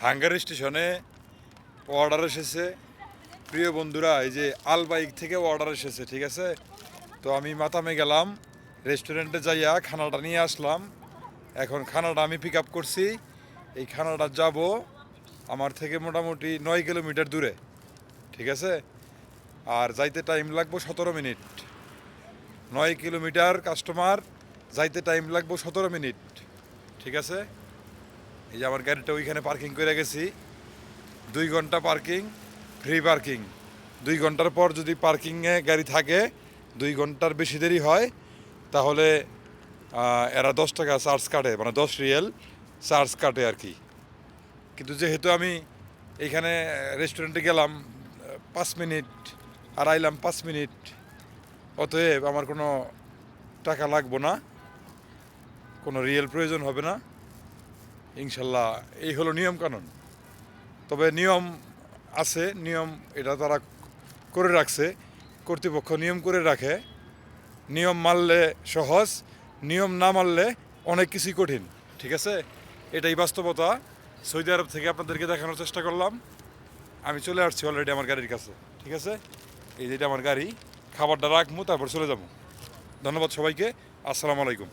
Hunger স্টেশনে order এসেছে প্রিয় বন্ধুরা, এই যে আল বাইক থেকে অর্ডার এসেছে, ঠিক আছে। তো আমি মাতামে গেলাম, রেস্টুরেন্টে যাইয়া খানাটা নিয়ে আসলাম। এখন খানাটা আমি পিক আপ করছি। এই খানাটা যাব আমার থেকে মোটামুটি 9 কিলোমিটার দূরে, ঠিক আছে। আর যাইতে টাইম লাগবো 17 মিনিট। 9 কিলোমিটার কাস্টমার, যাইতে টাইম লাগবো 17 মিনিট, ঠিক আছে। এই যে আমার গাড়িটা ওইখানে পার্কিং করে গেছি। 2 ঘন্টা পার্কিং, ফ্রি পার্কিং। 2 ঘন্টার পর যদি পার্কিংয়ে গাড়ি থাকে, 2 ঘন্টার বেশি দেরি হয়, তাহলে এরা 10 টাকা চার্জ কাটে, মানে 10 রিয়াল চার্জ কাটে আর কি। কিন্তু যেহেতু আমি এইখানে রেস্টুরেন্টে গেলাম 5 মিনিট আর আইলাম 5 মিনিট, অতএব আমার কোনো টাকা লাগবো না, কোনো রিয়েল প্রয়োজন হবে না ইনশাল্লাহ। এই হলো নিয়ম কানুন। তবে নিয়ম আছে, নিয়ম এটা তারা করে রাখছে, কর্তৃপক্ষ নিয়ম করে রাখে। নিয়ম মানলে সহজ, নিয়ম না মানলে অনেক কিছুই কঠিন, ঠিক আছে। এটাই বাস্তবতা। সৌদি আরব থেকে আপনাদেরকে দেখানোর চেষ্টা করলাম। আমি চলে আসছি অলরেডি আমার গাড়ির কাছে, ঠিক আছে। এই যেটা আমার গাড়ি, খাবারটা রাখবো, তারপর চলে যাবো। ধন্যবাদ সবাইকে। আসসালামু আলাইকুম।